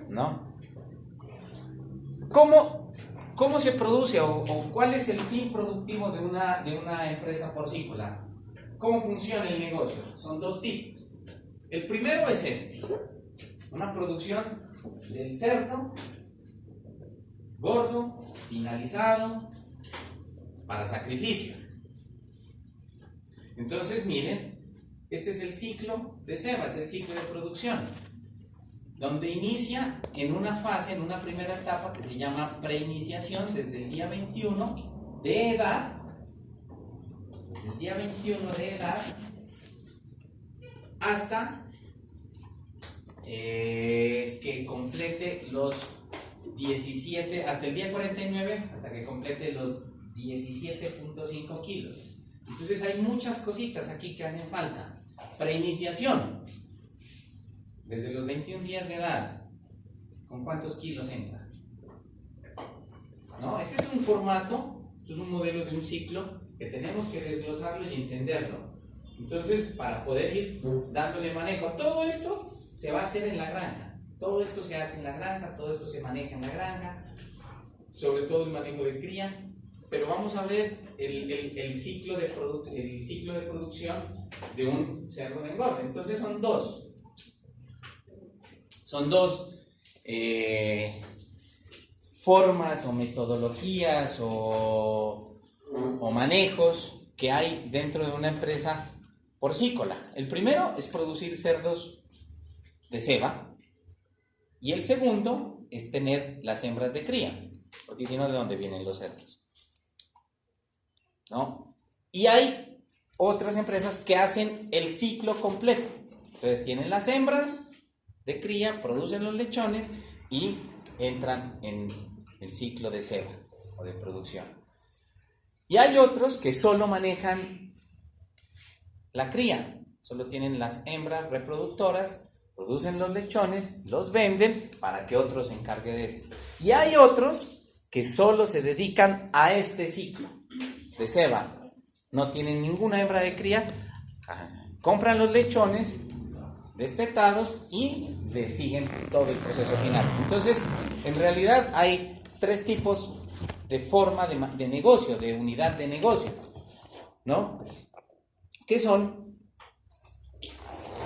¿no? ¿Cómo se produce o cuál es el fin productivo de una empresa porcícola? ¿Cómo funciona el negocio? Son dos tipos. El primero es una producción del cerdo gordo, finalizado, para sacrificio. Entonces, miren, este es el ciclo de ceba, es el ciclo de producción, donde inicia en una fase, en una primera etapa que se llama preiniciación, desde el día 21 de edad, hasta que complete los 17, hasta el día 49, hasta que complete los 17.5 kilos. Entonces hay muchas cositas aquí que hacen falta. Preiniciación, desde los 21 días de edad, ¿con cuántos kilos entra? ¿No? Este es un formato, esto es un modelo de un ciclo que tenemos que desglosarlo y entenderlo. Entonces, para poder ir dándole manejo, todo esto se va a hacer en la granja. Todo esto se hace en la granja, todo esto se maneja en la granja, sobre todo el manejo de cría. Pero vamos a ver el ciclo de producción de un cerdo de engorde. Entonces son dos formas o metodologías o manejos que hay dentro de una empresa porcícola. El primero es producir cerdos de ceba y el segundo es tener las hembras de cría, porque si no, ¿de dónde vienen los cerdos? ¿No? Y hay otras empresas que hacen el ciclo completo. Entonces tienen las hembras de cría, producen los lechones y entran en el ciclo de ceba o de producción. Y hay otros que solo manejan la cría, solo tienen las hembras reproductoras, producen los lechones, los venden para que otros se encarguen de esto. Y hay otros que solo se dedican a este ciclo de ceba, no tienen ninguna hembra de cría, compran los lechones destetados y le siguen todo el proceso final. Entonces, en realidad hay tres tipos de forma de negocio, de unidad de negocio, ¿no? Que son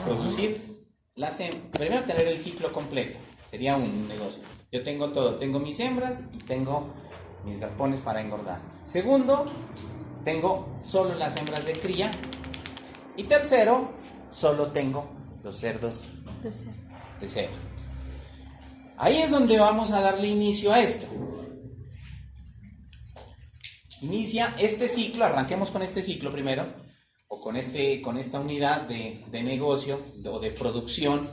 producir primero tener el ciclo completo, sería un negocio. Yo tengo todo, tengo mis hembras y tengo mis galpones para engordar. Segundo, tengo solo las hembras de cría. Y tercero, solo tengo los cerdos de ceba. Ahí es donde vamos a darle inicio a esto. Inicia este ciclo, arranquemos con este ciclo primero, o con esta unidad de negocio o de producción.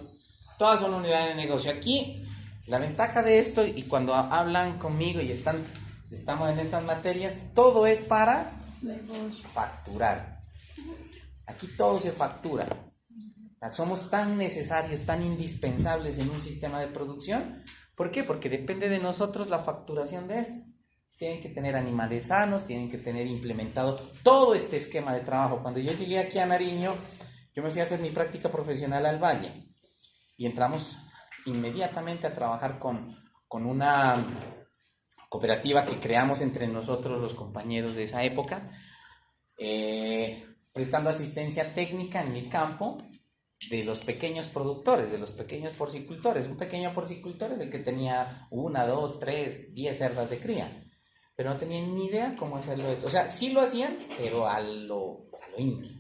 Todas son unidades de negocio. Aquí, la ventaja de esto, y cuando hablan conmigo y estamos en estas materias, todo es para facturar. Aquí todo se factura. Somos tan necesarios, tan indispensables en un sistema de producción. ¿Por qué? Porque depende de nosotros la facturación de esto. Tienen que tener animales sanos, tienen que tener implementado todo este esquema de trabajo. Cuando yo llegué aquí a Nariño, yo me fui a hacer mi práctica profesional al Valle y entramos inmediatamente a trabajar con una cooperativa que creamos entre nosotros los compañeros de esa época, prestando asistencia técnica en el campo de los pequeños productores, de los pequeños porcicultores. Un pequeño porcicultor es el que tenía 1, 2, 3, 10 cerdas de cría, pero no tenían ni idea cómo hacerlo esto. O sea, sí lo hacían, pero a lo indio,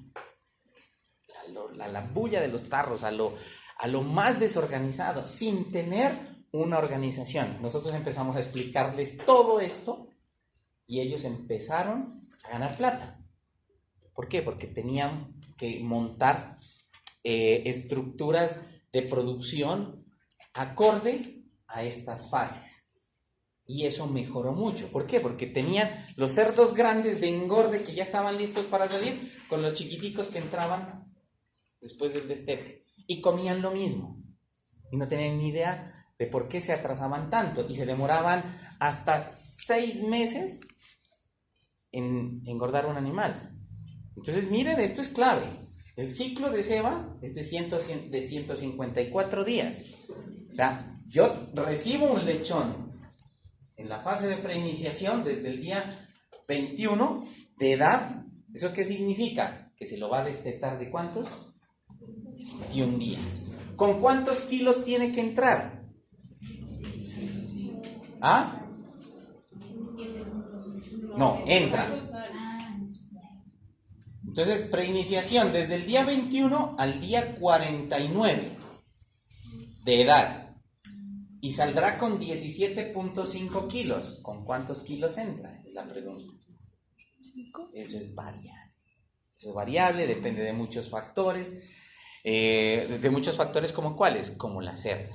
a la bulla de los tarros, a lo más desorganizado, sin tener una organización. Nosotros empezamos a explicarles todo esto y ellos empezaron a ganar plata. ¿Por qué? Porque tenían que montar estructuras de producción acorde a estas fases. Y eso mejoró mucho. ¿Por qué? Porque tenían los cerdos grandes de engorde que ya estaban listos para salir con los chiquiticos que entraban después del destete. Y comían lo mismo. Y no tenían ni idea de por qué se atrasaban tanto. Y se demoraban hasta 6 meses en engordar un animal. Entonces, miren, esto es clave. El ciclo de ceba es de 154 días. O sea, yo recibo un lechón en la fase de preiniciación desde el día 21 de edad. ¿Eso qué significa? Que se lo va a destetar ¿de cuántos? 21 días. ¿Con cuántos kilos tiene que entrar? ¿Ah? No, entra. Entonces, preiniciación desde el día 21 al día 49 de edad. Y saldrá con 17.5 kilos. ¿Con cuántos kilos entra? Es la pregunta. Eso es variable. Eso es variable, depende de muchos factores. De muchos factores como cuáles, como la cerda,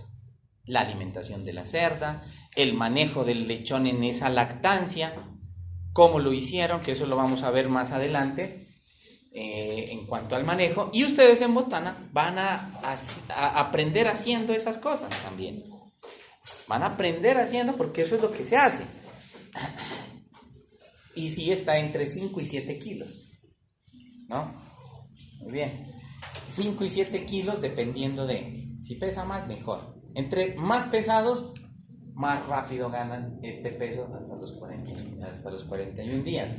la alimentación de la cerda, el manejo del lechón en esa lactancia, cómo lo hicieron, que eso lo vamos a ver más adelante en cuanto al manejo. Y ustedes en Botana van a aprender haciendo esas cosas también. Van a aprender haciendo porque eso es lo que se hace. Y sí está entre 5 y 7 kilos, ¿no? Muy bien. 5 y 7 kilos dependiendo de, si pesa más, mejor. Entre más pesados, más rápido ganan este peso hasta los 41 días.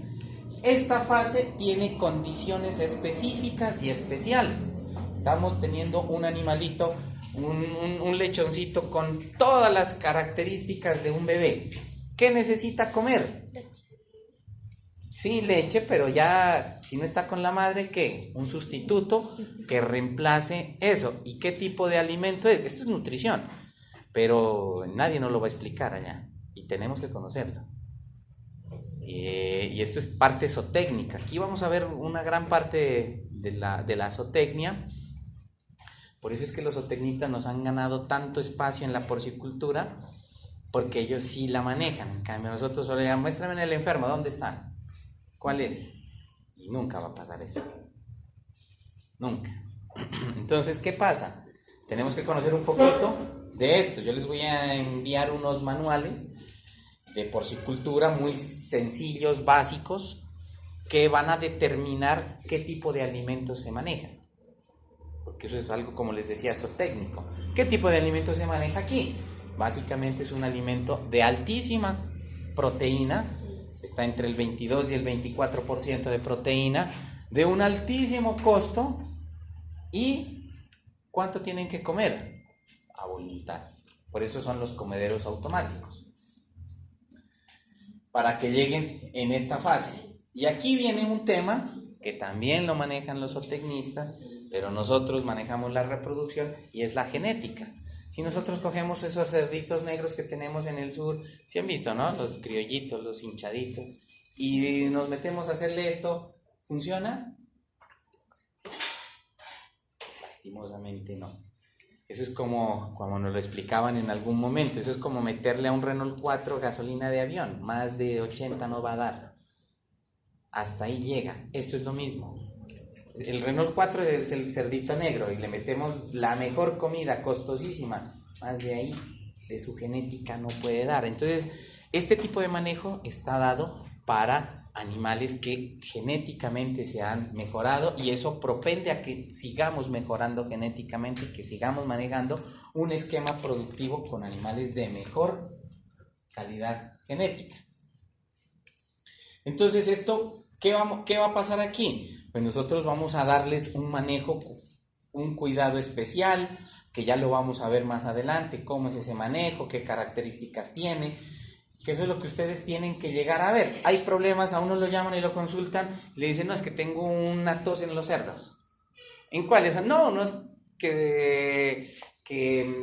Esta fase tiene condiciones específicas y especiales. Estamos teniendo un animalito, un lechoncito con todas las características de un bebé. ¿Qué necesita comer? Sí, leche, pero ya, si no está con la madre, ¿qué? Un sustituto que reemplace eso. ¿Y qué tipo de alimento es? Esto es nutrición, pero nadie nos lo va a explicar allá y tenemos que conocerlo. Y esto es parte zootécnica. Aquí vamos a ver una gran parte de la zootecnia. Por eso es que los zootecnistas nos han ganado tanto espacio en la porcicultura, porque ellos sí la manejan. En cambio, nosotros solo digan, muéstrame en el enfermo, ¿dónde están? ¿Cuál es? Y nunca va a pasar eso. Nunca. Entonces, ¿qué pasa? Tenemos que conocer un poquito de esto. Yo les voy a enviar unos manuales de porcicultura muy sencillos, básicos, que van a determinar qué tipo de alimentos se manejan. Porque eso es algo, como les decía, zootécnico. ¿Qué tipo de alimento se maneja aquí? Básicamente es un alimento de altísima proteína. Está entre el 22 y el 24% de proteína, de un altísimo costo. ¿Y cuánto tienen que comer? A voluntad. Por eso son los comederos automáticos, para que lleguen en esta fase. Y aquí viene un tema que también lo manejan los zootecnistas, pero nosotros manejamos la reproducción y es la genética. Si nosotros cogemos esos cerditos negros que tenemos en el sur, ¿sí han visto, no? Los criollitos, los hinchaditos, y nos metemos a hacerle esto, ¿funciona? Lastimosamente no. Eso es como nos lo explicaban en algún momento, eso es como meterle a un Renault 4 gasolina de avión, más de 80 no va a dar. Hasta ahí llega. Esto es lo mismo. El Renault 4 es el cerdito negro y le metemos la mejor comida, costosísima, más de ahí, de su genética no puede dar. Entonces, este tipo de manejo está dado para animales que genéticamente se han mejorado, y eso propende a que sigamos mejorando genéticamente y que sigamos manejando un esquema productivo con animales de mejor calidad genética. Entonces, esto, ¿qué va a pasar aquí? Pues nosotros vamos a darles un manejo, un cuidado especial, que ya lo vamos a ver más adelante, cómo es ese manejo, qué características tiene, que eso es lo que ustedes tienen que llegar a ver. Hay problemas, a uno lo llaman y lo consultan, y le dicen, no, es que tengo una tos en los cerdos. ¿En cuáles? No es que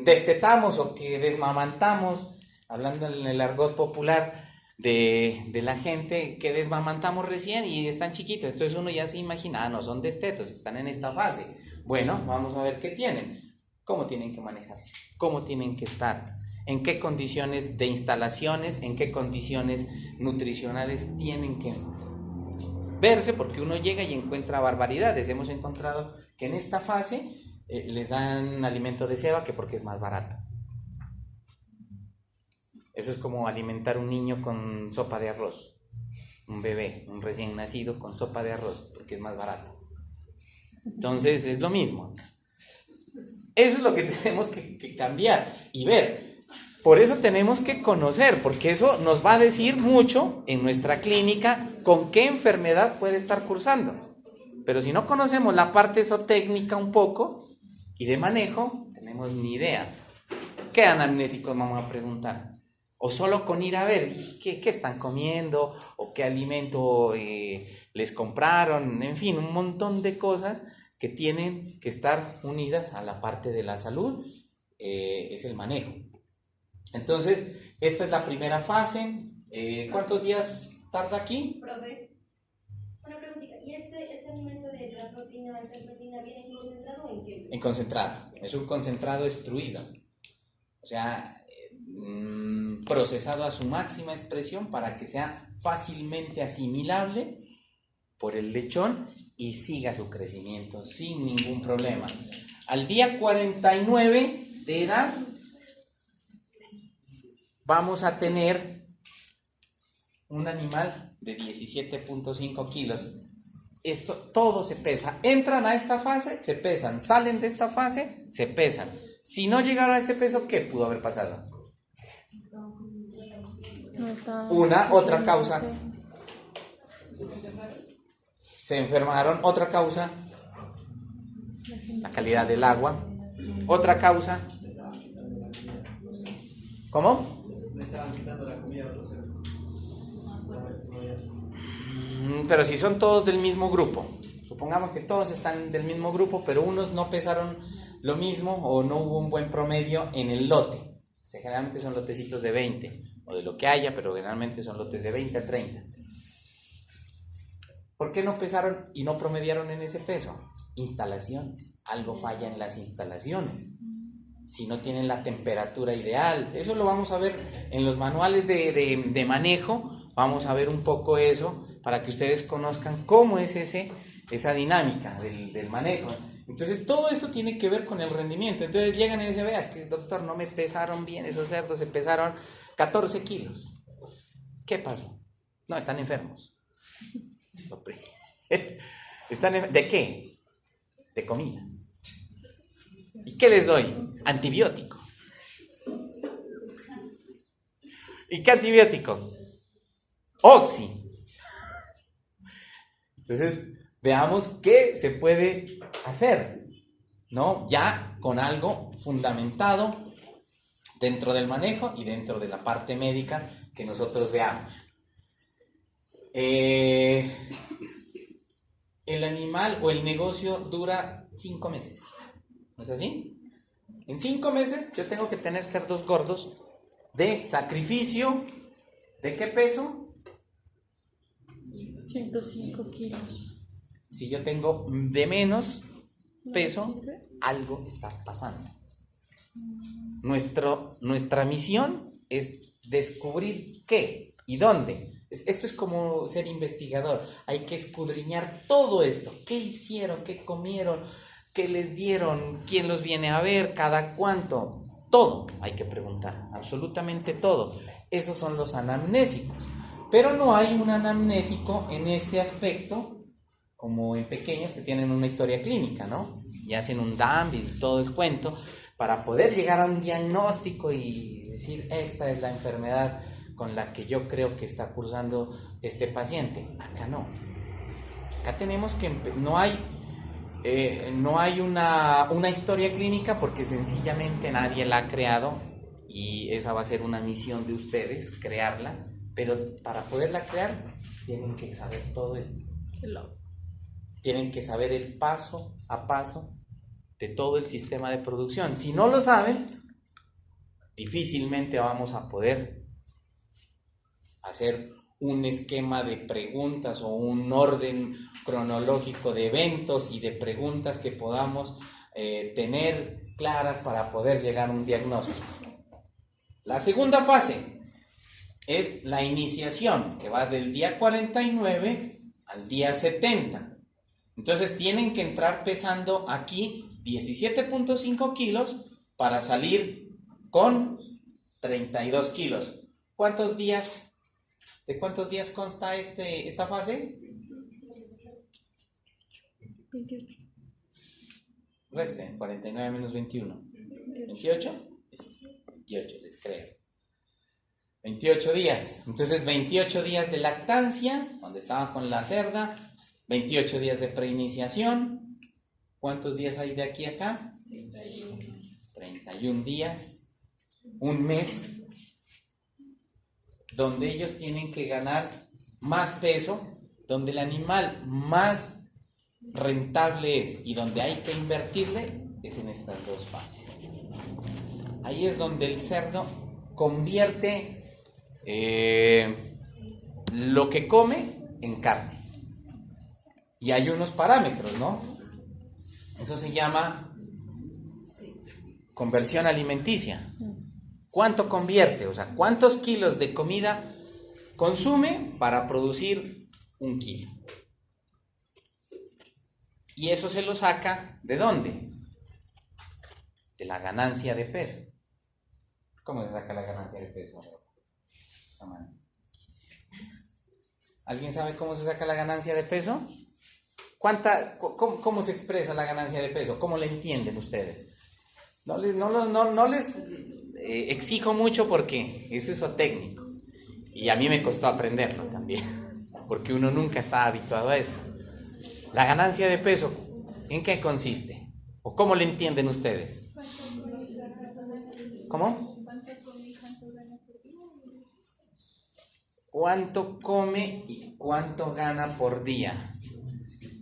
destetamos o que desmamantamos, hablando en el argot popular de la gente, que desmamantamos recién y están chiquitos. Entonces uno ya se imagina, no son destetos, están en esta fase. Bueno, vamos a ver qué tienen, cómo tienen que manejarse, cómo tienen que estar, en qué condiciones de instalaciones, en qué condiciones nutricionales tienen que verse, porque uno llega y encuentra barbaridades. Hemos encontrado que en esta fase les dan alimento de ceba, que porque es más barato. Eso es como alimentar a un niño con sopa de arroz, un bebé, un recién nacido con sopa de arroz, porque es más barato. Entonces es lo mismo. Eso es lo que tenemos que cambiar y ver. por eso tenemos que conocer, porque eso nos va a decir mucho en nuestra clínica con qué enfermedad puede estar cursando. Pero si no conocemos la parte zootécnica un poco y de manejo, no tenemos ni idea. ¿Qué anamnésicos vamos a preguntar? O solo con ir a ver qué están comiendo o qué alimento les compraron, en fin, un montón de cosas que tienen que estar unidas a la parte de la salud, es el manejo. Entonces, esta es la primera fase. ¿Cuántos días tarda aquí? Profe, una preguntita. ¿Y este alimento de la proteína viene en concentrado o en qué? En concentrado. Es un concentrado extruido. O sea, procesado a su máxima expresión para que sea fácilmente asimilable por el lechón y siga su crecimiento sin ningún problema. Al día 49 de edad vamos a tener un animal de 17.5 kilos. Esto todo se pesa. Entran a esta fase, se pesan. Salen de esta fase, se pesan. Si no llegaron a ese peso, ¿qué pudo haber pasado? Otra causa. Se enfermaron. Otra causa. La calidad del agua. Otra causa. ¿Cómo? Le estaban quitando la comida a otros. Pero si son todos del mismo grupo, supongamos que todos están del mismo grupo, pero unos no pesaron lo mismo o no hubo un buen promedio en el lote. O sea, generalmente son lotecitos de 20 o de lo que haya, pero generalmente son lotes de 20 a 30. ¿Por qué no pesaron y no promediaron en ese peso? Instalaciones. Algo falla en las instalaciones. Si no tienen la temperatura ideal. Eso lo vamos a ver en los manuales de manejo. Vamos a ver un poco eso para que ustedes conozcan cómo es esa dinámica del manejo. Entonces todo esto tiene que ver con el rendimiento. Entonces llegan y dicen, vea, es que doctor, no me pesaron bien esos cerdos, se pesaron 14 kilos. ¿Qué pasó? No, están enfermos. ¿De qué? De comida. ¿Y qué les doy? Antibiótico. ¿Y qué antibiótico? Oxi. Entonces, veamos qué se puede hacer, ¿no? Ya con algo fundamentado dentro del manejo y dentro de la parte médica que nosotros veamos. El animal o el negocio dura 5 meses. ¿No es así? En 5 meses yo tengo que tener cerdos gordos de sacrificio. ¿De qué peso? 105 kilos. Si yo tengo de menos peso, algo está pasando. Nuestra misión es descubrir qué y dónde. Esto es como ser investigador. Hay que escudriñar todo esto. ¿Qué hicieron? ¿Qué comieron? ¿Qué les dieron? ¿Quién los viene a ver? ¿Cada cuánto? Todo hay que preguntar. Absolutamente todo. Esos son los anamnésicos. Pero no hay un anamnésico en este aspecto como en pequeños que tienen una historia clínica, ¿no? Y hacen un DAMP y todo el cuento para poder llegar a un diagnóstico y decir, esta es la enfermedad con la que yo creo que está cursando este paciente. Acá no. Acá tenemos que... No hay una historia clínica porque sencillamente nadie la ha creado y esa va a ser una misión de ustedes, crearla, pero para poderla crear tienen que saber todo esto. Tienen que saber el paso a paso de todo el sistema de producción. Si no lo saben, difícilmente vamos a poder hacer un esquema de preguntas o un orden cronológico de eventos y de preguntas que podamos tener claras para poder llegar a un diagnóstico. La segunda fase es la iniciación, que va del día 49 al día 70. Entonces tienen que entrar pesando aquí 17.5 kilos para salir con 32 kilos. ¿Cuántos días? ¿De cuántos días consta esta fase? 28. Resten, 49 menos 21. ¿28? 28, les creo. 28 días. Entonces, 28 días de lactancia, donde estaba con la cerda, 28 días de preiniciación. ¿Cuántos días hay de aquí a acá? 31 días. Un mes, donde ellos tienen que ganar más peso, donde el animal más rentable es y donde hay que invertirle es en estas dos fases. Ahí es donde el cerdo convierte lo que come en carne. Y hay unos parámetros, ¿no? Eso se llama conversión alimenticia. ¿Cuánto convierte? O sea, ¿cuántos kilos de comida consume para producir 1 kilo? Y eso se lo saca, ¿de dónde? De la ganancia de peso. ¿Cómo se saca la ganancia de peso? ¿Alguien sabe cómo se saca la ganancia de peso? ¿Cómo se expresa la ganancia de peso? ¿Cómo la entienden ustedes? No les exijo mucho porque eso es técnico. Y a mí me costó aprenderlo también, porque uno nunca está habituado a esto. La ganancia de peso, ¿en qué consiste? ¿O cómo le entienden ustedes? ¿Cómo? ¿Cuánto come y cuánto gana por día?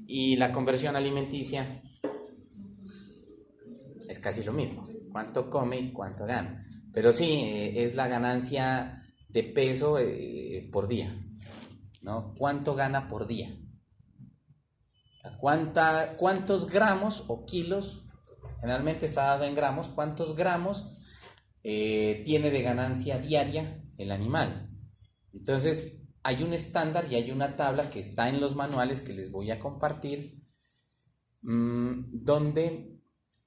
Y la conversión alimenticia es casi lo mismo. ¿Cuánto come y cuánto gana? Pero sí, es la ganancia de peso por día, ¿no? ¿Cuánto gana por día? ¿Cuántos gramos o kilos? Generalmente está dado en gramos. ¿Cuántos gramos tiene de ganancia diaria el animal? Entonces, hay un estándar y hay una tabla que está en los manuales que les voy a compartir, donde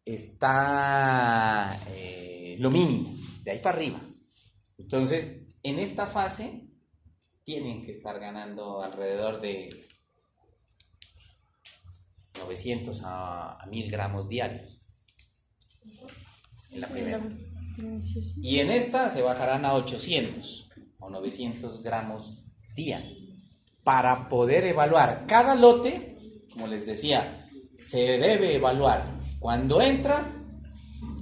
está lo mínimo, de ahí para arriba. Entonces, en esta fase, tienen que estar ganando alrededor de 900 a 1000 gramos diarios. En la primera. Y en esta se bajarán a 800 o 900 gramos día. Para poder evaluar cada lote, como les decía, se debe evaluar cuando entra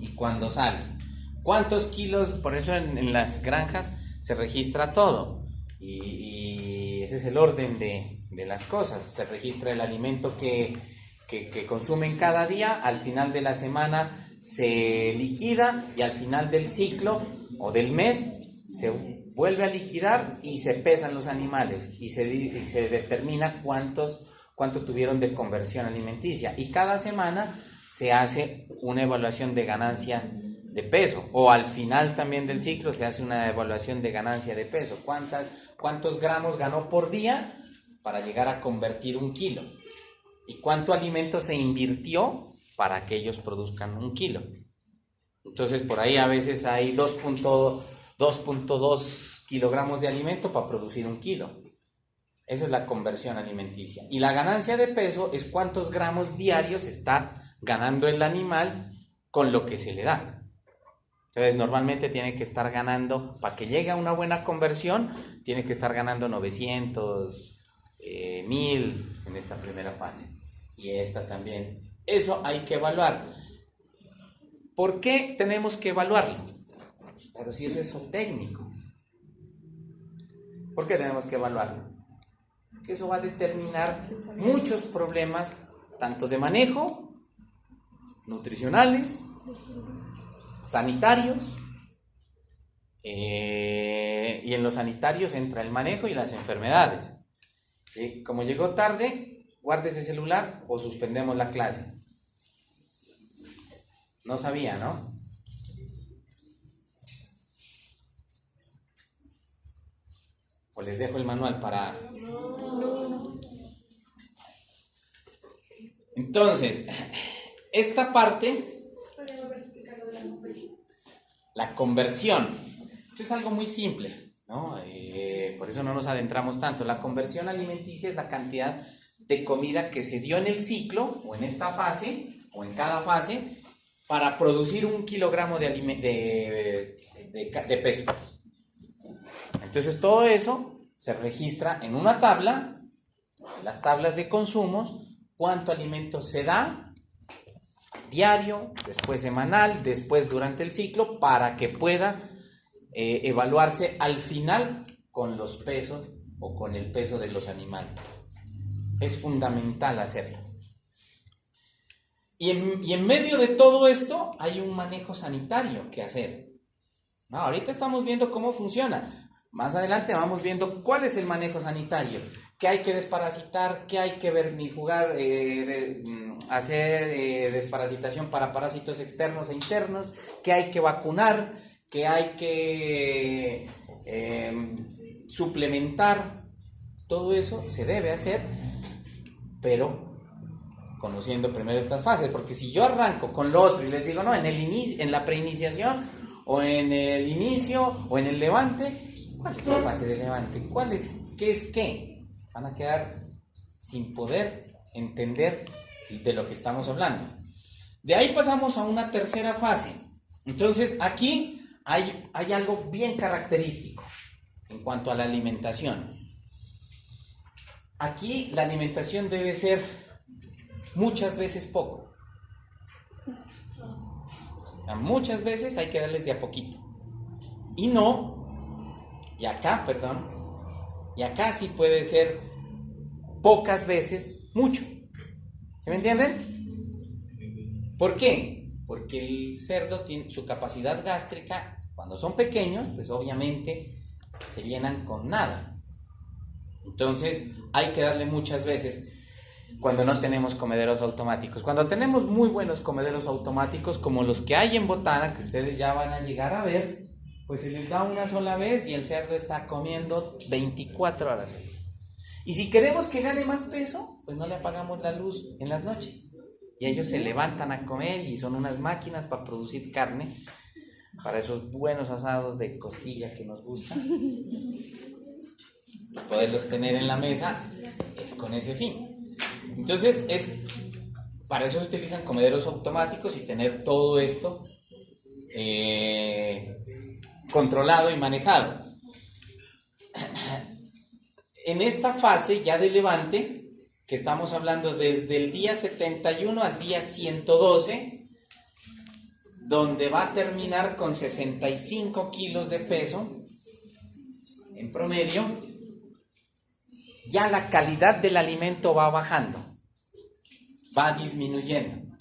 y cuando sale. ¿Cuántos kilos? Por eso en las granjas se registra todo. Y ese es el orden de las cosas. Se registra el alimento que consumen cada día, al final de la semana se liquida y al final del ciclo o del mes se vuelve a liquidar y se pesan los animales y se determina cuánto tuvieron de conversión alimenticia. Y cada semana se hace una evaluación de ganancia de peso, o al final también del ciclo se hace una evaluación de ganancia de peso. ¿Cuántos gramos ganó por día para llegar a convertir 1 kilo? ¿Y cuánto alimento se invirtió para que ellos produzcan 1 kilo? Entonces, por ahí a veces hay 2.2 kilogramos de alimento para producir 1 kilo. Esa es la conversión alimenticia. Y la ganancia de peso es cuántos gramos diarios está ganando el animal con lo que se le da. Entonces, normalmente tiene que estar ganando, para que llegue a una buena conversión, tiene que estar ganando 900, 1000 en esta primera fase. Y esta también. Eso hay que evaluar. ¿Por qué tenemos que evaluarlo? Pero si eso es técnico. ¿Por qué tenemos que evaluarlo? Porque eso va a determinar muchos problemas, tanto de manejo, nutricionales, sanitarios, y en los sanitarios entra el manejo y las enfermedades. Como llegó tarde, guarde ese celular o suspendemos la clase. No sabía, ¿no? O les dejo el manual para... Entonces, esta parte... La conversión. Esto es algo muy simple, ¿no? Por eso no nos adentramos tanto. La conversión alimenticia es la cantidad de comida que se dio en el ciclo, o en esta fase, o en cada fase, para producir 1 kilogramo de peso. Entonces todo eso se registra en una tabla, en las tablas de consumos, cuánto alimento se da diario, después semanal, después durante el ciclo, para que pueda evaluarse al final con los pesos o con el peso de los animales. Es fundamental hacerlo. Y en medio de todo esto hay un manejo sanitario que hacer. No, ahorita estamos viendo cómo funciona. Más adelante vamos viendo cuál es el manejo sanitario. ¿Qué hay que desparasitar? ¿Qué hay que vermifugar? Hacer desparasitación para parásitos externos e internos. ¿Qué hay que vacunar? ¿Qué hay que suplementar? Todo eso se debe hacer, pero conociendo primero estas fases, porque si yo arranco con lo otro y les digo, no, en la preiniciación, o en el inicio, o en el levante, ¿cuál es la fase de levante? ¿Qué es qué? Van a quedar sin poder entender de lo que estamos hablando. De ahí pasamos a una tercera fase. Entonces, aquí hay algo bien característico en cuanto a la alimentación. Aquí la alimentación debe ser muchas veces poco. Muchas veces hay que darles de a poquito. Y acá sí puede ser pocas veces mucho. ¿Se me entienden? ¿Por qué? Porque el cerdo tiene su capacidad gástrica, cuando son pequeños, pues obviamente se llenan con nada. Entonces hay que darle muchas veces. Cuando no tenemos comederos automáticos. Cuando tenemos muy buenos comederos automáticos, como los que hay en Botana, que ustedes ya van a llegar a ver, pues se les da una sola vez y el cerdo está comiendo 24 horas. Y si queremos que gane más peso, pues no le apagamos la luz en las noches. Y ellos se levantan a comer y son unas máquinas para producir carne, para esos buenos asados de costilla que nos gustan. Poderlos tener en la mesa es con ese fin. Entonces, para eso se utilizan comederos automáticos y tener todo esto controlado y manejado. En esta fase ya de levante, que estamos hablando desde el día 71 al día 112, donde va a terminar con 65 kilos de peso en promedio, ya la calidad del alimento va bajando, va disminuyendo.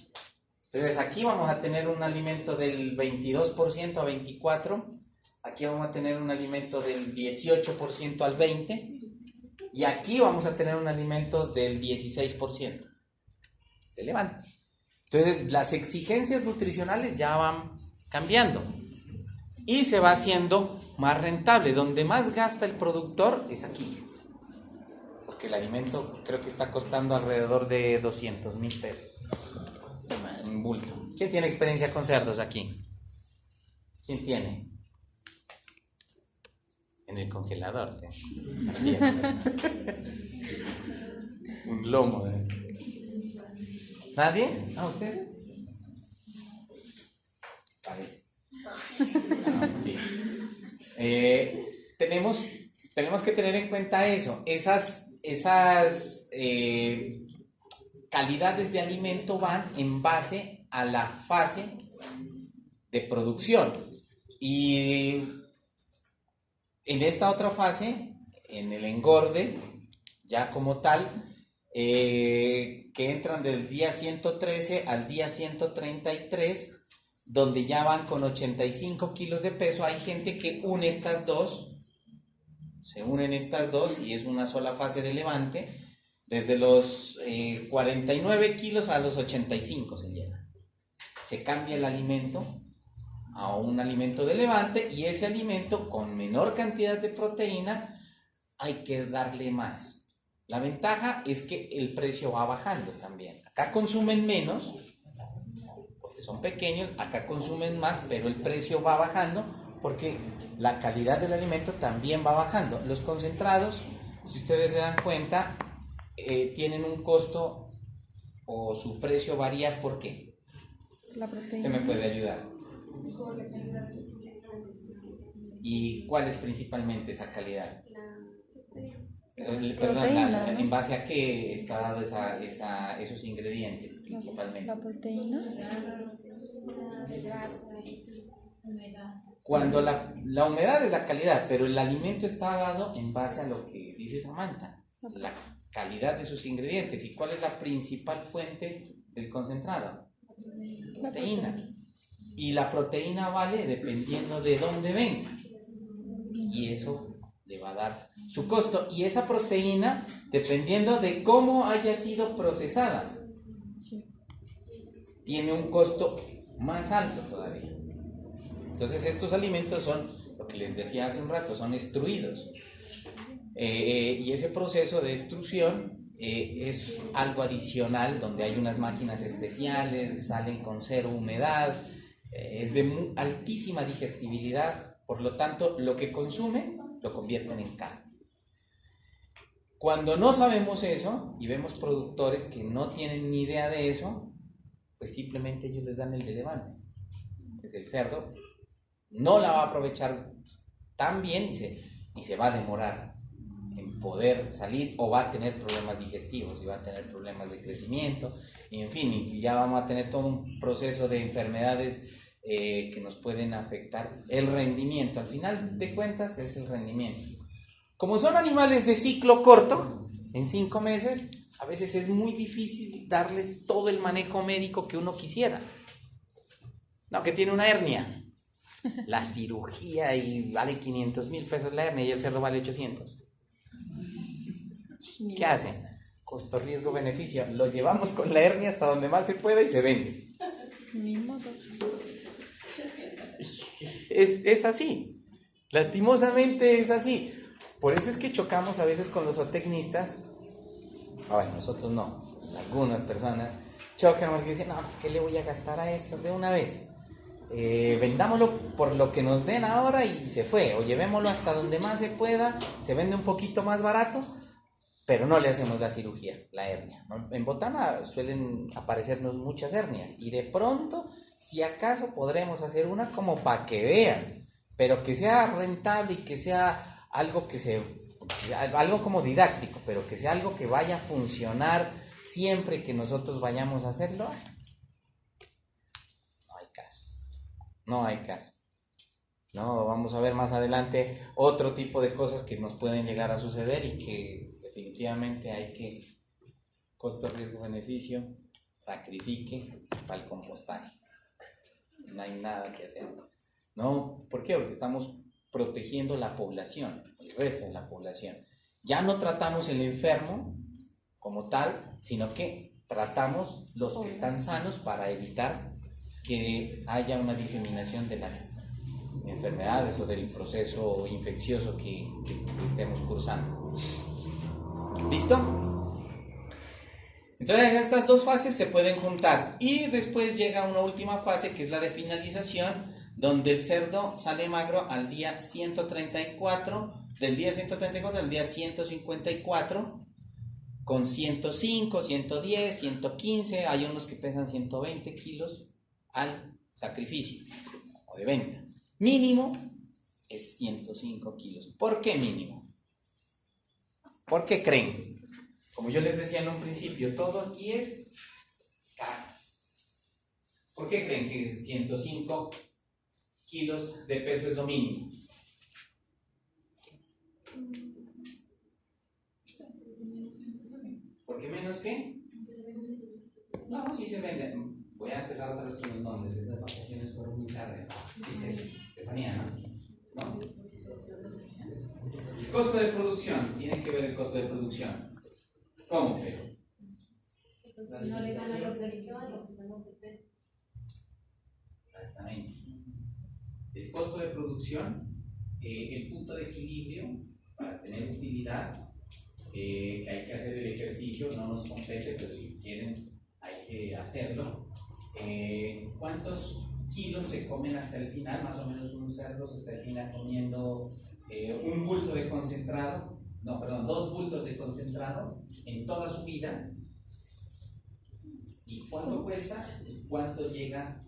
Entonces aquí vamos a tener un alimento del 22% a 24%, aquí vamos a tener un alimento del 18% al 20%, y aquí vamos a tener un alimento del 16% de levante. Entonces las exigencias nutricionales ya van cambiando y se va haciendo más rentable. Donde más gasta el productor es aquí. Que el alimento creo que está costando alrededor de 200,000 pesos en bulto. ¿Quién tiene experiencia con cerdos aquí? ¿Quién tiene? En el congelador. Un lomo. ¿Nadie? ¿Ah, usted? Parece. Tenemos que tener en cuenta eso. Esas calidades de alimento van en base a la fase de producción. Y en esta otra fase, en el engorde, ya como tal, que entran del día 113 al día 133, donde ya van con 85 kilos de peso, hay gente que une estas dos. Se unen estas dos y es una sola fase de levante, desde los 49 kilos a los 85 se llega. Se cambia el alimento a un alimento de levante y ese alimento con menor cantidad de proteína hay que darle más. La ventaja es que el precio va bajando también. Acá consumen menos, porque son pequeños, acá consumen más, pero el precio va bajando, porque la calidad del alimento también va bajando. Los concentrados, si ustedes se dan cuenta, tienen un costo o su precio varía. ¿Por qué? La proteína. ¿Qué me puede ayudar? ¿Y cuál es principalmente esa calidad? Perdón, Proteína, ¿no? ¿en base a qué está dado esos ingredientes principalmente? La proteína. Cuando la humedad es la calidad, pero el alimento está dado en base a lo que dice Samantha, la calidad de sus ingredientes. ¿Y cuál es la principal fuente del concentrado? Proteína. Y la proteína vale dependiendo de dónde venga. Y eso le va a dar su costo. Y esa proteína, dependiendo de cómo haya sido procesada, tiene un costo más alto todavía. Entonces estos alimentos son, lo que les decía hace un rato, son extruidos. Y ese proceso de extrusión es algo adicional, donde hay unas máquinas especiales, salen con cero humedad, es de altísima digestibilidad, por lo tanto lo que consumen lo convierten en carne. Cuando no sabemos eso y vemos productores que no tienen ni idea de eso, pues simplemente ellos les dan el de demanda. Es el cerdo, no la va a aprovechar tan bien y se va a demorar en poder salir, o va a tener problemas digestivos y va a tener problemas de crecimiento, y en fin, y ya vamos a tener todo un proceso de enfermedades que nos pueden afectar el rendimiento. Al final de cuentas es el rendimiento. Como son animales de ciclo corto, en 5 meses, a veces es muy difícil darles todo el manejo médico que uno quisiera. No, que tiene una hernia, la cirugía y vale 500,000 pesos la hernia y el cerdo vale 800. ¿Qué hacen? Costo, riesgo, beneficio. Lo llevamos con la hernia hasta donde más se pueda y se vende. Ni modo. Es así. Lastimosamente es así. Por eso es que chocamos a veces con los zootecnistas. Bueno, nosotros no. Algunas personas chocan porque dicen, no, ¿qué le voy a gastar a esto de una vez? Vendámoslo por lo que nos den ahora y se fue. O llevémoslo hasta donde más se pueda. Se vende un poquito más barato, pero no le hacemos la cirugía, la hernia, ¿no? En Botana suelen aparecernos muchas hernias y de pronto, si acaso, podremos hacer una como para que vean, pero que sea rentable y que sea algo algo como didáctico, pero que sea algo que vaya a funcionar siempre que nosotros vayamos a hacerlo. No hay caso. No hay caso. No, vamos a ver más adelante otro tipo de cosas que nos pueden llegar a suceder y que definitivamente hay que, costo, riesgo, beneficio, sacrifique para el compostaje. No hay nada que hacer. ¿No? ¿Por qué? Porque estamos protegiendo la población, el resto de la población. Ya no tratamos el enfermo como tal, sino que tratamos los que están sanos para evitar que haya una diseminación de las enfermedades o del proceso infeccioso que estemos cursando. ¿Listo? Entonces estas dos fases se pueden juntar y después llega una última fase que es la de finalización, donde el cerdo sale magro al día 134, del día 134 al día 154, con 105, 110, 115, hay unos que pesan 120 kilos al sacrificio o de venta. Mínimo es 105 kilos. ¿Por qué mínimo? ¿Por qué creen? Como yo les decía en un principio, todo aquí es caro. ¿Por qué creen que 105 kilos de peso es lo mínimo? ¿Por qué menos qué? No, sí se venden. Voy a empezar otra vez con los nombres. Esas vacaciones fueron muy largas. ¿Viste, Estefanía, no? El costo de producción. Tiene que ver el costo de producción. ¿Cómo, pero? No le gana lo que le lleva, lo que ganó de peso. Exactamente. El costo de producción, el punto de equilibrio para tener utilidad, que hay que hacer el ejercicio, no nos compete, pero si quieren hay que hacerlo. ¿Cuántos kilos se comen hasta el final? Más o menos un cerdo se termina comiendo un bulto de concentrado, no, perdón, 2 bultos de concentrado en toda su vida. ¿Y cuánto cuesta? ¿Cuánto llega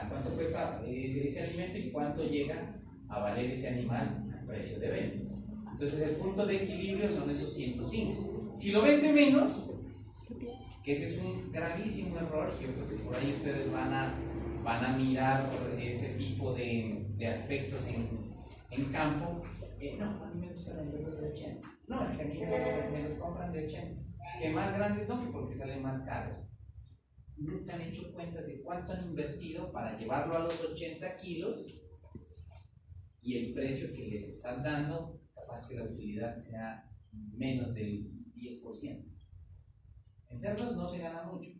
cuánto cuesta ese alimento y cuánto llega a valer ese animal al precio de venta. Entonces el punto de equilibrio son esos 105. Si lo vende menos, que ese es un gravísimo error, yo creo que por ahí ustedes van a mirar ese tipo de aspectos en campo. No, a mí me gusta venderlos de 80. No, es que a mí me los compran de 80. Que más grandes no, que porque salen más caros. Nunca han hecho cuentas de cuánto han invertido para llevarlo a los 80 kilos y el precio que le están dando, capaz que la utilidad sea menos del 10%. En cerdos no se gana mucho,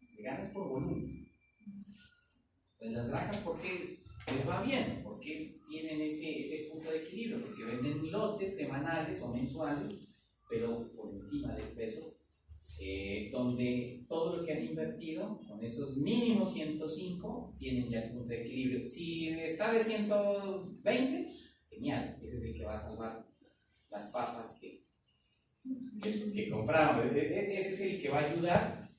se gana es por volumen. En las granjas, ¿por qué les va bien? Porque tienen ese punto de equilibrio, porque venden lotes semanales o mensuales, pero por encima del peso, donde todo lo que han invertido, con esos mínimos 105, tienen ya el punto de equilibrio. Si está de 120, genial, ese es el que va a salvar las papas que compramos. Ese es el que va a ayudar,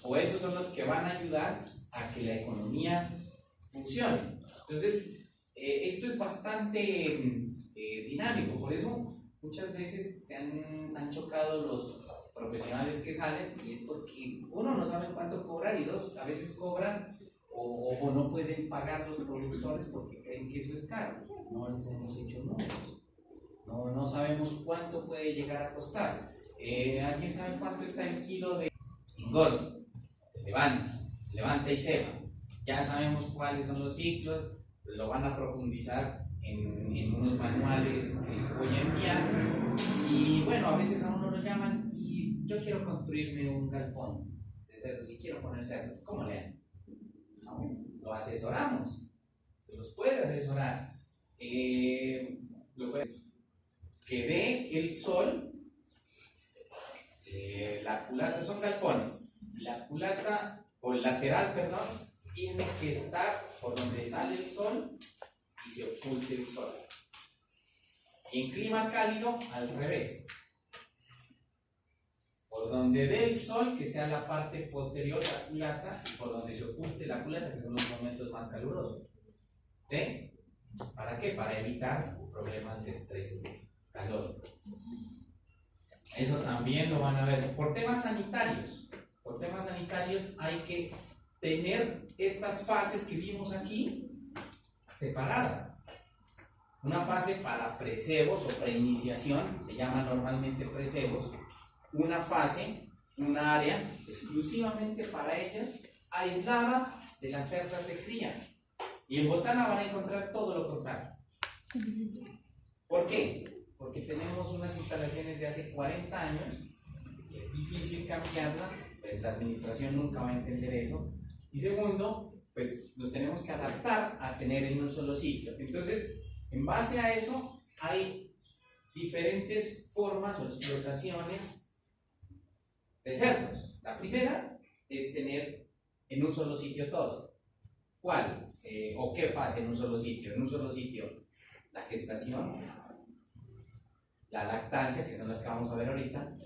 o esos son los que van a ayudar a que la economía funcione. Entonces, esto es bastante dinámico, por eso muchas veces se han chocado los profesionales que salen, y es porque uno no sabe cuánto cobrar, y dos, a veces cobran o no pueden pagar los productores porque creen que eso es caro. No les hemos hecho números, no sabemos cuánto puede llegar a costar. ¿Alguien sabe cuánto está el kilo de engorda, levanta y ceba? Ya sabemos cuáles son los ciclos, lo van a profundizar en unos manuales que les voy a enviar. Y bueno, a veces a uno lo llaman y yo quiero construirme un galpón de cerdos y quiero poner cerdos. ¿Cómo le dan? No, lo asesoramos, se los puede asesorar. Que dé el sol, la culata, son galpones, la culata o el lateral, perdón, tiene que estar por donde sale el sol y se oculte el sol. Y en clima cálido, al revés. Por donde dé el sol, que sea la parte posterior, la culata, y por donde se oculte la culata, que son los momentos más calurosos. ¿Sí? ¿Para qué? Para evitar problemas de estrés calórico. Eso también lo van a ver. Por temas sanitarios hay que tener estas fases que vimos aquí separadas. Una fase para precebos o preiniciación, se llama normalmente precebos. Una fase, un área exclusivamente para ellas, aislada de las cerdas de cría. Y en Botana van a encontrar todo lo contrario. ¿Por qué? Porque tenemos unas instalaciones de hace 40 años y es difícil cambiarla, pues la administración nunca va a entender eso. Y segundo, pues nos tenemos que adaptar a tener en un solo sitio. Entonces, en base a eso, hay diferentes formas o explotaciones de cerdos. La primera es tener en un solo sitio todo. ¿Cuál? ¿O qué fase en un solo sitio? En un solo sitio, la gestación, la lactancia, que son las que vamos a ver ahorita,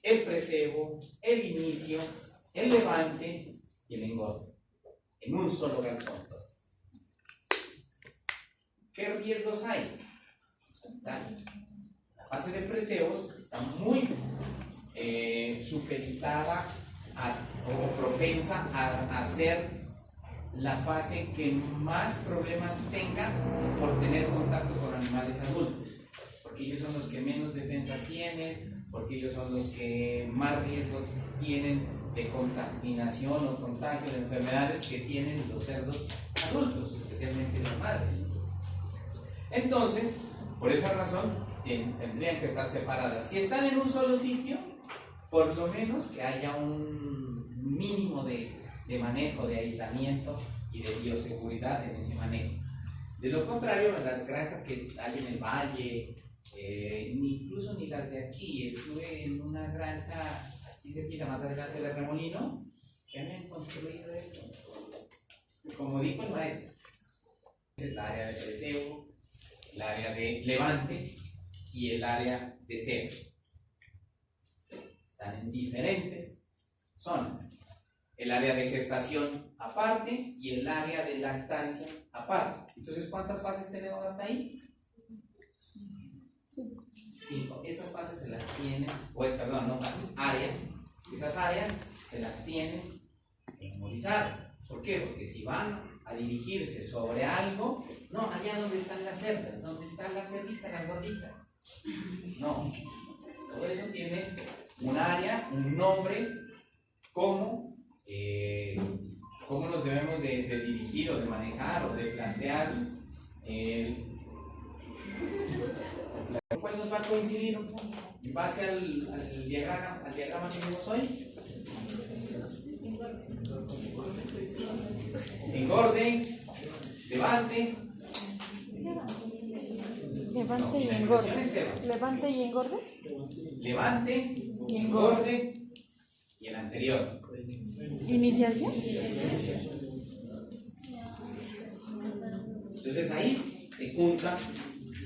el precebo, el inicio, el levante y el engorde. En un solo galpón. ¿Qué riesgos hay? Sanitarios. La fase de precebos está muy supeditada o propensa a ser la fase que más problemas tenga por tener contacto con animales adultos, porque ellos son los que menos defensas tienen, porque ellos son los que más riesgo tienen de contaminación o contagio de enfermedades que tienen los cerdos adultos, especialmente las madres. Entonces, por esa razón, tendrían que estar separadas. Si están en un solo sitio, por lo menos que haya un mínimo de manejo, de aislamiento y de bioseguridad en ese manejo. De lo contrario, en las granjas que hay en el valle, incluso ni las de aquí, estuve en una granja aquí cerquita, más adelante de Remolino, que me han construido eso. Como dijo el maestro, es la área de precebo, el área de levante y el área de cebo. Están en diferentes zonas. el área de gestación aparte y el área de lactancia aparte. Entonces, ¿cuántas fases tenemos hasta ahí? 5. Esas fases se las tienen, pues perdón, no fases, áreas. Esas áreas se las tienen que memorizar. ¿Por qué? Porque si van a dirigirse sobre algo, no, allá donde están las cerdas, donde están las cerditas, las gorditas. No, todo eso tiene un área, un nombre, cómo nos debemos de dirigir o de manejar o de plantear. ¿Cuál nos va a coincidir en base al diagrama que vimos hoy? Engorde, levante. Levante y la engorde. inversión es cero. Levante y engorde. Levante, engorde y el anterior. Iniciación. Entonces ahí se junta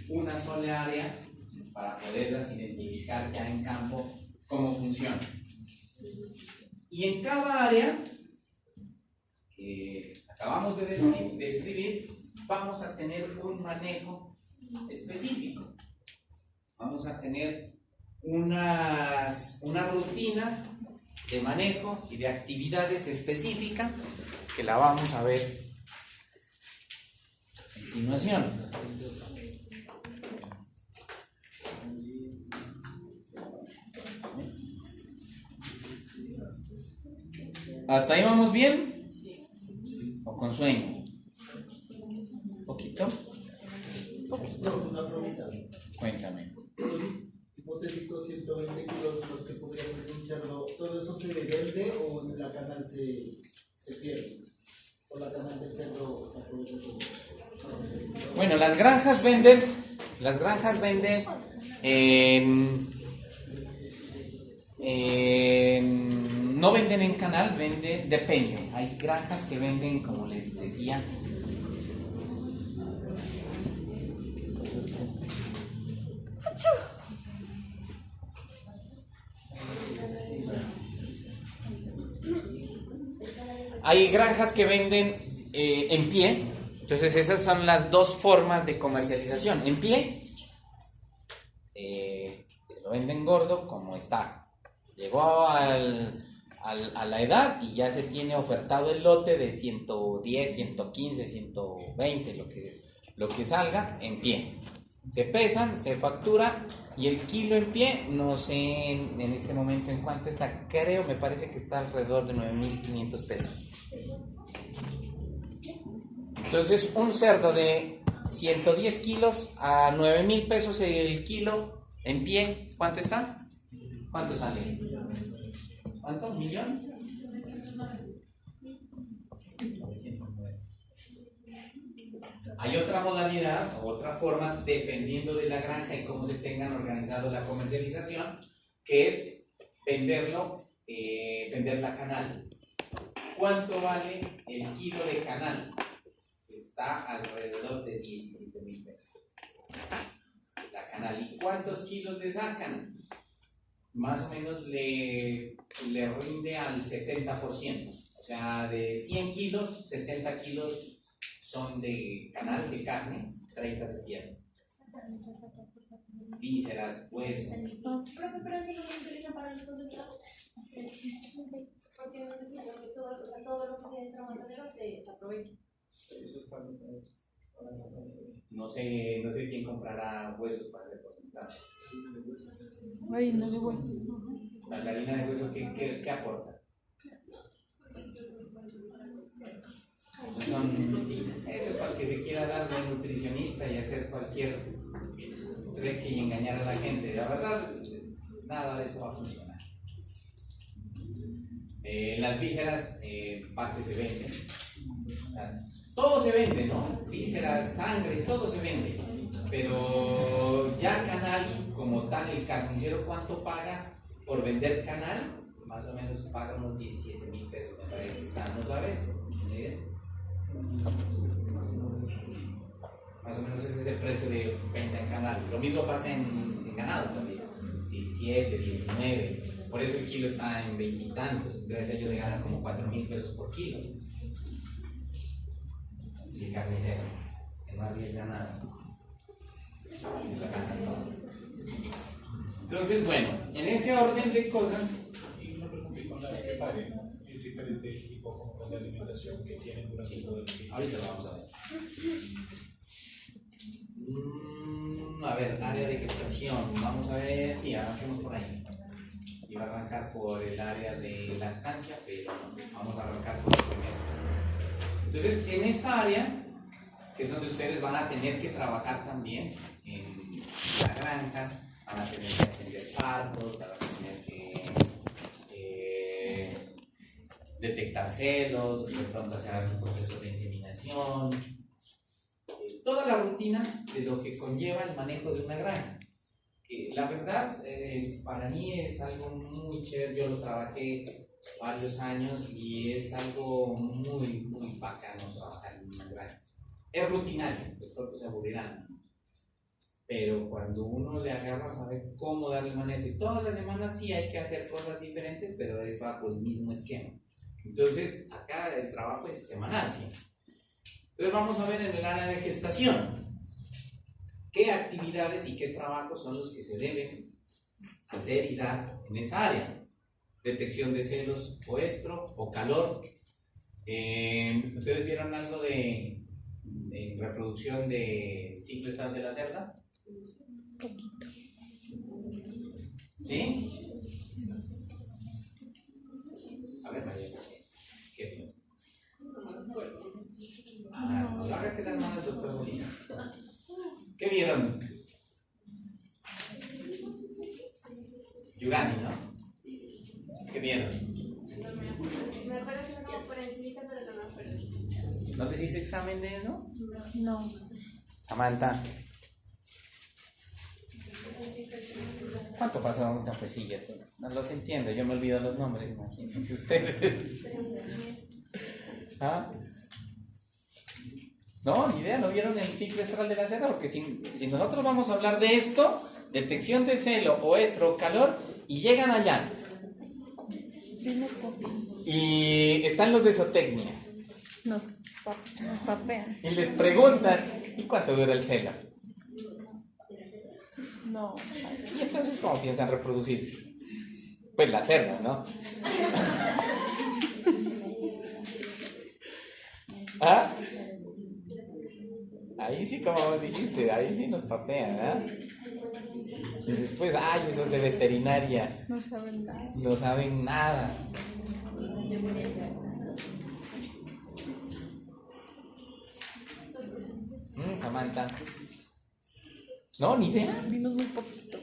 una sola área para poderlas identificar ya en campo cómo funciona. Y en cada área que acabamos de describir, vamos a tener un manejo específico. Vamos a tener una rutina de manejo y de actividades específica que la vamos a ver a continuación. ¿Hasta ahí vamos bien? ¿O con sueño? ¿Un poquito? Una pregunta. Cuéntame. Hipotético 120 kilos los que podría ser un cerdo, ¿todo eso se vende o en la canal se pierde? ¿O la canal del cerdo se aprovecha todo? Bueno, las granjas venden no venden en canal, depende. Hay granjas que venden, como les decía, hay granjas que venden en pie. Entonces esas son las dos formas de comercialización. En pie, lo venden gordo como está. Llegó a la edad y ya se tiene ofertado el lote de 110, 115, 120, lo que salga en pie. Se pesan, se factura y el kilo en pie, no sé en este momento en cuánto está, me parece que está alrededor de 9.500 pesos. Entonces, un cerdo de 110 kilos a 9.000 pesos el kilo en pie, ¿cuánto está? ¿Cuánto sale? ¿Cuánto? ¿1 millón? 909. Hay otra modalidad, otra forma, dependiendo de la granja y cómo se tengan organizado la comercialización, que es vender la canal. ¿Cuánto vale el kilo de canal? Está alrededor de 17.000 pesos. La canal. ¿Y cuántos kilos le sacan? Más o menos le rinde al 70%. O sea, de 100 kilos, 70 kilos son de canal, de carne, 30 se pierden. Vísceras, huesos. Pero si no se utilizan para los concentrados. Porque no sé si todo lo que se entra matadero se aprovecha. No sé quién comprará huesos para el concentrado. Harina de hueso. La harina de hueso, ¿qué aporta? Eso es para el que se quiera dar de nutricionista y hacer cualquier truque y engañar a la gente. La verdad, nada de eso va a funcionar. Las vísceras, parte se venden. Todo se vende, ¿no? Vísceras, sangre, todo se vende. Pero ya canal, como tal, el carnicero, ¿cuánto paga por vender canal? Más o menos paga unos 17.000 pesos, me parece que está, ¿no sabes? ¿Sí? Más o menos ese es el precio de venta en canal. Lo mismo pasa en ganado también. 17, 19. Por eso el kilo está en 20 y tantos. Entonces ellos le ganan como 4.000 pesos por kilo. Y carnicero, que no arriesga nada. La gana todo. Entonces, bueno, en ese orden de cosas. Y una pregunta, ¿y con la secretaria? ¿Es diferente el tipo como de alimentación que tienen durante todo el día? Ahorita lo vamos a ver. A ver, área de gestación. Vamos a ver, sí, arranquemos por ahí. Iba a arrancar por el área de lactancia, pero vamos a arrancar por el primero. Entonces, en esta área, que es donde ustedes van a tener que trabajar también en la granja, van a tener que atender partos, van a tener que detectar celos, de pronto hacer algún proceso de inseminación, toda la rutina de lo que conlleva el manejo de una granja. Que la verdad, para mí es algo muy chévere. Yo lo trabajé varios años y es algo muy, muy bacano trabajar en una granja. Es rutinario, de pronto se aburrirán, pero cuando uno le agarra, sabe cómo darle manejo. Y todas las semanas sí hay que hacer cosas diferentes, pero es bajo el mismo esquema. Entonces, acá el trabajo es semanal, ¿sí? Entonces vamos a ver en el área de gestación qué actividades y qué trabajos son los que se deben hacer y dar en esa área. Detección de celos o estro o calor. ¿Ustedes vieron algo de reproducción del ciclo estable de la cerda? Poquito. ¿Sí? A ver, María. ¿Qué vio? Ah, hágase las manos, doctor Molina. ¿Qué vieron? Yurani, ¿no? ¿Qué vieron? Me acuerdo que no por encima, pero no me acuerdo. ¿No les hizo examen de eso? No. Samantha. ¿Cuánto pasó un cafecillo? No los entiendo, yo me olvido los nombres, imagínense ustedes. ¿Ah? No, ni idea, ¿no vieron el ciclo estral de la cerda? Porque si nosotros vamos a hablar de esto, detección de celo o estro o calor, y llegan allá. Dime papi. Y están los de zootecnia. Nos papean. Y les preguntan, ¿y cuánto dura el celo? No. ¿Y entonces cómo piensan reproducirse? Pues la cerda, ¿no? ¿Ah? Ahí sí, como dijiste, ahí sí nos papean, ¿ah? Y después, ay, esos de veterinaria. No saben nada. No saben nada. Samantha. No, ni idea. Vimos muy poquito.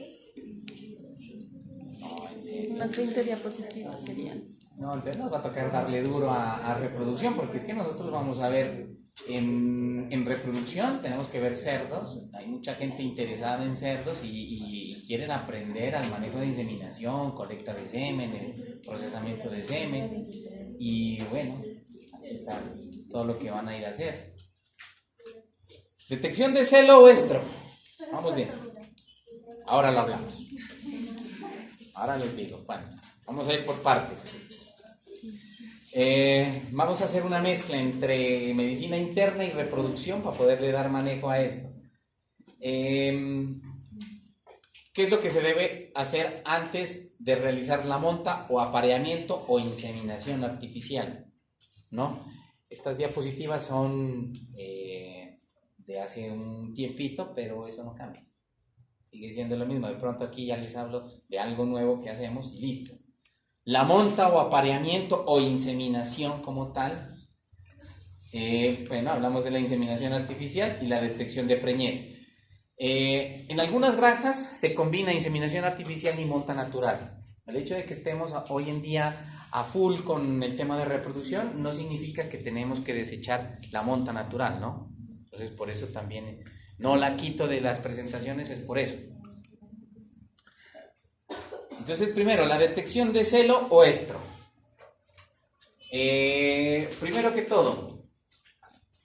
No, en serio. Unas 20 diapositivas serían. No, entonces nos va a tocar darle duro a reproducción, porque es que nosotros vamos a ver en reproducción, tenemos que ver cerdos. Hay mucha gente interesada en cerdos y quieren aprender al manejo de inseminación, colecta de semen, el procesamiento de semen. Y bueno, ahí está todo lo que van a ir a hacer. Detección de celo o estro. Vamos bien. Ahora lo hablamos. Ahora les digo, bueno, vamos a ir por partes. Vamos a hacer una mezcla entre medicina interna y reproducción para poderle dar manejo a esto. ¿Qué es lo que se debe hacer antes de realizar la monta o apareamiento o inseminación artificial? ¿No? Estas diapositivas son de hace un tiempito, pero eso no cambia. Sigue siendo lo mismo. De pronto aquí ya les hablo de algo nuevo que hacemos y listo. La monta o apareamiento o inseminación como tal. Bueno, hablamos de la inseminación artificial y la detección de preñez. En algunas granjas se combina inseminación artificial y monta natural. El hecho de que estemos hoy en día a full con el tema de reproducción no significa que tenemos que desechar la monta natural, ¿no? Entonces por eso también no la quito de las presentaciones, es por eso. Entonces primero, la detección de celo o estro. Primero que todo,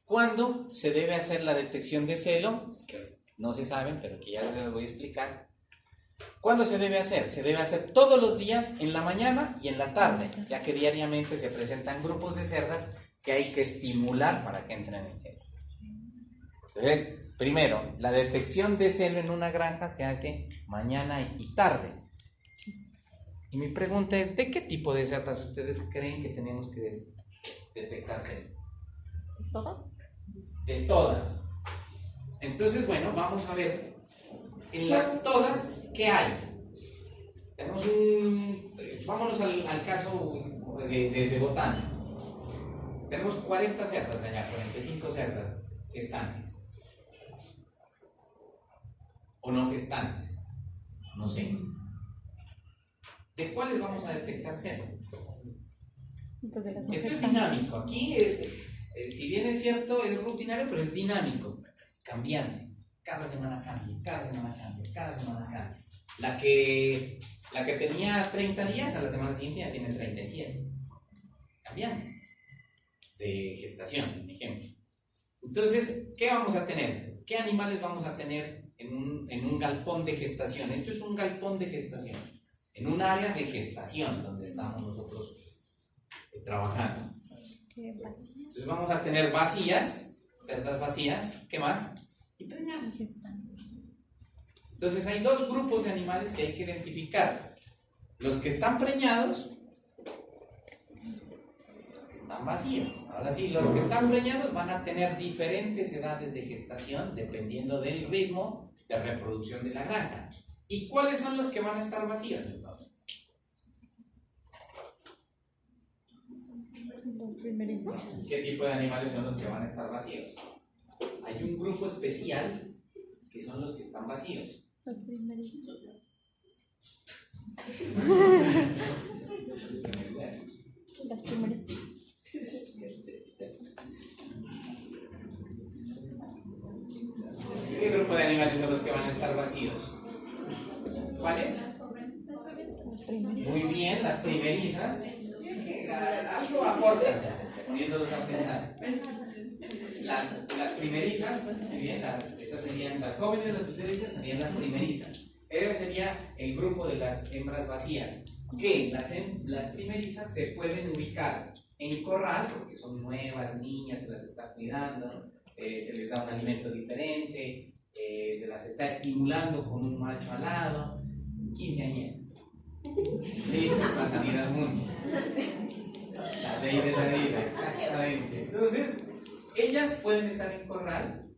¿cuándo se debe hacer la detección de celo? Que no se saben, pero que ya les voy a explicar. ¿Cuándo se debe hacer? Se debe hacer todos los días en la mañana y en la tarde, ya que diariamente se presentan grupos de cerdas que hay que estimular para que entren en celo. Entonces, primero, la detección de celo en una granja se hace mañana y tarde. Y mi pregunta es, ¿de qué tipo de cerdas ustedes creen que tenemos que detectar celo? ¿Todas? De todas. Entonces, bueno, vamos a ver. En las todas, ¿qué hay? Tenemos vámonos al caso de botana. Tenemos 40 cerdas allá, 45 cerdas gestantes. O no gestantes. No sé. ¿De cuáles vamos a detectar celo? Pues de las más Esto es gestantes. dinámico. Aquí, si bien es cierto, es rutinario, pero es dinámico, cambiante. Cada semana cambia, cada semana cambia, cada semana cambia. La que tenía 30 días, a la semana siguiente ya tiene 37. Cambiante. De gestación, por ejemplo. Entonces, ¿qué vamos a tener? ¿Qué animales vamos a tener en un galpón de gestación? Esto es un galpón de gestación. En un área de gestación donde estamos nosotros trabajando. Entonces vamos a tener vacías, cerdas vacías, ¿qué más? Y preñadas. Entonces hay dos grupos de animales que hay que identificar. Los que están preñados, los que están vacíos. Ahora sí, los que están preñados van a tener diferentes edades de gestación dependiendo del ritmo de reproducción de la granja. ¿Y cuáles son los que van a estar vacíos entonces? Los primerizos. ¿Qué tipo de animales son los que van a estar vacíos? Hay un grupo especial que son los que están vacíos. Los primerizos. Las primerizos. ¿Qué grupo de animales son los que van a estar vacíos? ¿Cuáles? Las primerizas. Muy bien, las primerizas. Algo aportan, viéndolos a pensar. Las primerizas, muy bien, esas serían las jóvenes, las primerizas serían las primerizas. Ese sería el grupo de las hembras vacías. Que las primerizas se pueden ubicar en corral, porque son nuevas, niñas, se las está cuidando, se les da un alimento diferente, se las está estimulando con un macho alado, 15 años. Listo, para salir al mundo. La ley de la vida, exactamente. Entonces, ellas pueden estar en corral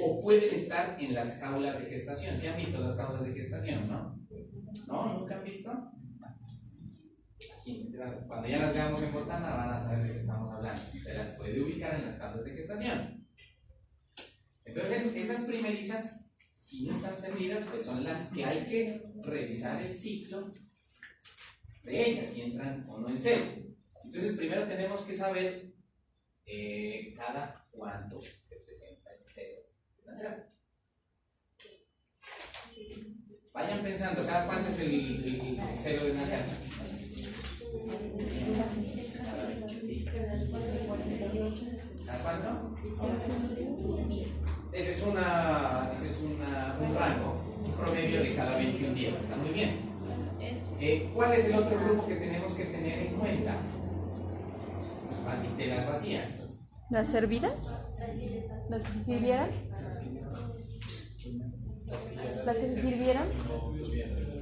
o pueden estar en las jaulas de gestación. ¿Sí han visto las jaulas de gestación, no? ¿No? ¿Nunca han visto? Aquí, cuando ya las veamos en botana van a saber de qué estamos hablando. Se las puede ubicar en las jaulas de gestación. Entonces, esas primerizas, si no están servidas, pues son las que hay que revisar el ciclo de ellas, si entran o no en celo. Entonces, primero tenemos que saber cada cuánto se presenta el celo de una cerda. Vayan pensando, ¿cada cuánto es el celo de una cerda? ¿Cada cuánto? Ese es un rango, un promedio de cada 21 días. Está muy bien. ¿Cuál es el otro grupo que tenemos que tener en cuenta? De las vacías. ¿Las servidas? ¿Las que se sirvieron? ¿Las que se sirvieron?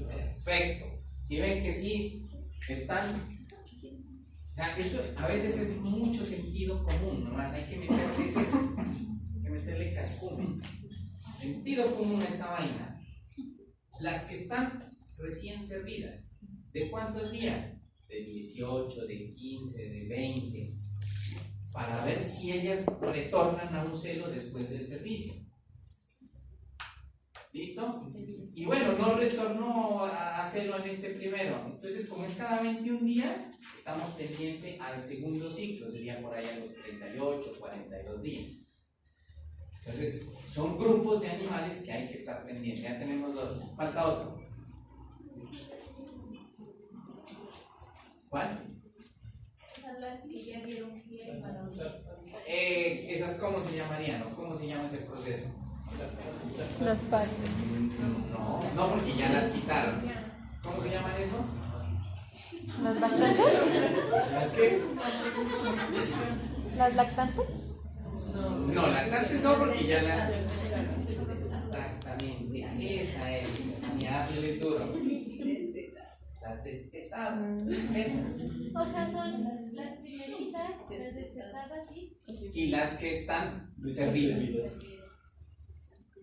Perfecto. Si ven que sí están. O sea, esto a veces es mucho sentido común, nomás hay que meterles eso. Hay que meterle cascume. Sentido común a esta vaina. Las que están recién servidas, ¿de cuántos días? De 18, de 15, de 20, para ver si ellas retornan a un celo después del servicio. ¿Listo? Y bueno, no retornó a celo en este primero. Entonces, como es cada 21 días, estamos pendientes al segundo ciclo, sería por ahí a los 38, 42 días. Entonces, son grupos de animales que hay que estar pendientes. Ya tenemos dos. Falta otro. ¿Cuál? Son las que ya dieron pie para ¿Esas cómo se llamarían o cómo se llama ese proceso? Las partes. No, No, porque ya las quitaron. ¿Cómo se llaman eso? ¿Las lactantes? ¿Las qué? ¿Las lactantes? No, lactantes no, porque ya la... Exactamente, esa es. Y hábleles duro. Las destetadas. O sea, son las primeritas, las destetadas y Y las que están servidas.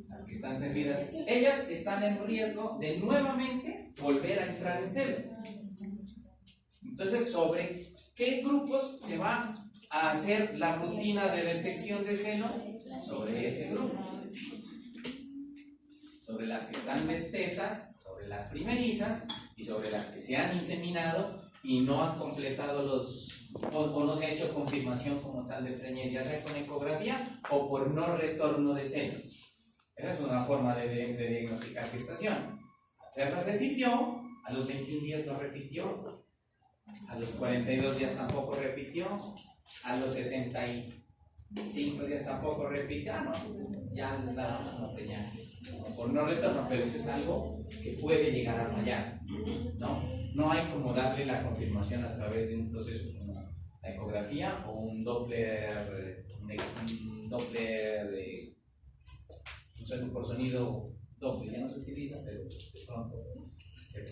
Las que están servidas. Ellas están en riesgo de nuevamente volver a entrar en celo. Entonces, ¿sobre qué grupos se va a hacer la rutina de detección de celo? Sobre ese grupo. Sobre las que están destetas, sobre las primerizas y sobre las que se han inseminado y no han completado o no se ha hecho confirmación como tal de preñez, ya sea con ecografía o por no retorno de seno. Esa es una forma de diagnosticar gestación. Hacerla se cipió, a los 21 días no repitió, a los 42 días tampoco repitió, a los 65 días tampoco repitió, ya la vamos a preñar. Por no retorno, pero eso es algo que puede llegar a fallar, No hay como darle la confirmación a través de un proceso como la ecografía o un Doppler por sonido Doppler, ya no se utiliza, pero de pronto se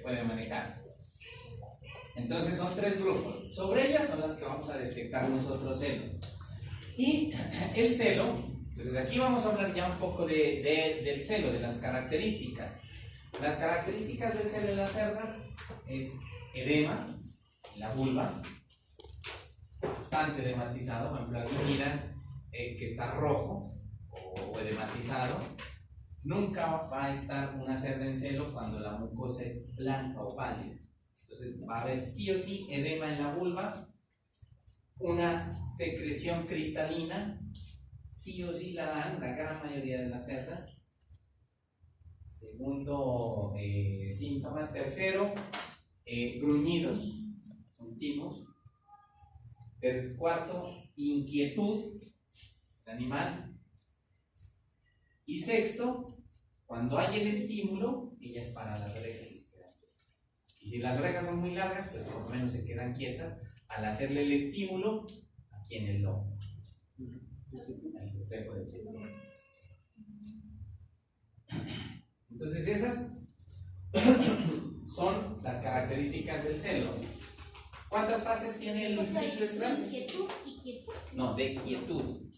puede manejar. Entonces son 3 grupos. Sobre ellas son las que vamos a detectar nosotros celo. Y el celo, entonces aquí vamos a hablar ya un poco del celo, de las características. Las características del celo en las cerdas es edema, la vulva, bastante edematizado. Por ejemplo, aquí miran que está rojo o edematizado. Nunca va a estar una cerda en celo cuando la mucosa es blanca o pálida. Entonces va a haber sí o sí edema en la vulva, una secreción cristalina, sí o sí la dan la gran mayoría de las cerdas. Segundo síntoma. Tercero, gruñidos continuos. Cuarto, inquietud del animal. Y sexto, cuando hay el estímulo, ellas paran las orejas y se quedan quietas. Y si las orejas son muy largas, pues por lo menos se quedan quietas al hacerle el estímulo aquí en el lomo. El reflejo del cheto. Entonces esas son las características del celo. ¿Cuántas fases tiene el ciclo estral? Inquietud y quietud. No, de quietud.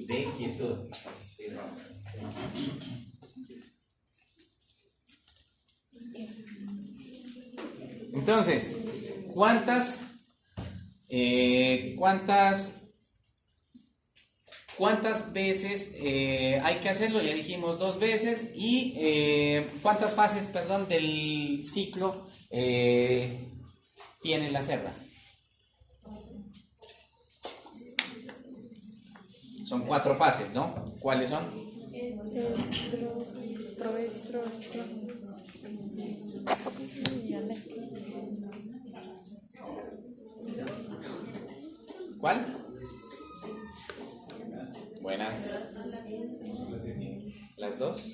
De quietud. Entonces, ¿cuántas veces hay que hacerlo? Ya dijimos 2 veces. ¿Y cuántas fases, perdón, del ciclo tiene la cerda? Son 4 fases, ¿no? ¿Cuáles son? Estro, proestro, estro. ¿Cuál? Buenas. ¿Las 2?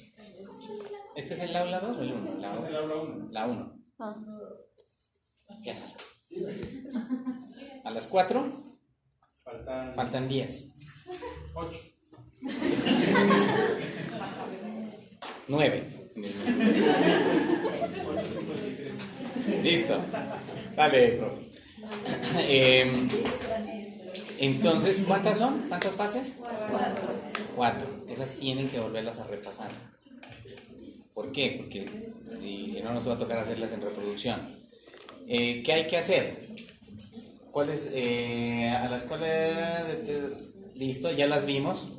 ¿Este es el aula 2 o el 1? La 1. Ya está. A las 4 faltan 10. 8. 9. Listo. Dale, profe. Entonces, ¿cuántas son? ¿Cuántas fases? 4. Esas tienen que volverlas a repasar. ¿Por qué? Porque si no nos va a tocar hacerlas en reproducción. ¿Qué hay que hacer? ¿Cuáles? A las cuales... Listo, ya las vimos.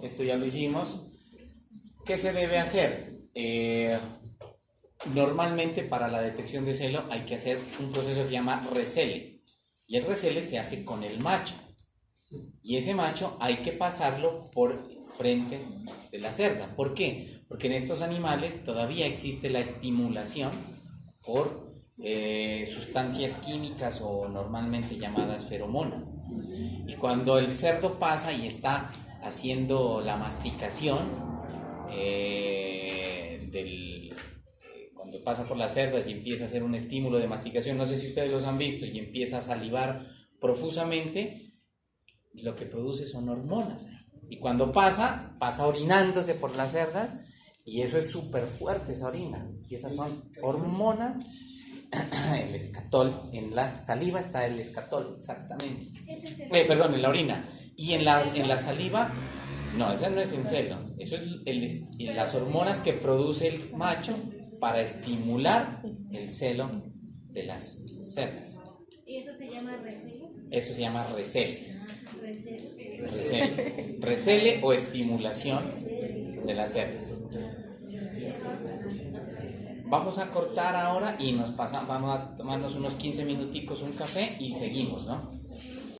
Esto ya lo hicimos. ¿Qué se debe hacer? Normalmente para la detección de celo hay que hacer un proceso que se llama recele. Y el recele se hace con el macho. Y ese macho hay que pasarlo por frente de la cerda. ¿Por qué? Porque en estos animales todavía existe la estimulación por sustancias químicas o normalmente llamadas feromonas. Y cuando el cerdo pasa y está haciendo la masticación, cuando pasa por las cerdas y empieza a hacer un estímulo de masticación, no sé si ustedes los han visto, y empieza a salivar profusamente, lo que produce son hormonas. Y cuando pasa orinándose por las cerdas, y eso es súper fuerte, esa orina. Y esas son hormonas. El escatol, en la saliva está el escatol, exactamente. Perdón, en la orina. Y en la saliva, no, esa no es en celo. Eso es las hormonas que produce el macho para estimular el celo de las cerdas. ¿Y eso se llama recelo? Eso se llama recelo. Recelo. Recele o estimulación de las cerdas. Vamos a cortar ahora y vamos a tomarnos unos 15 minuticos un café y seguimos, ¿no?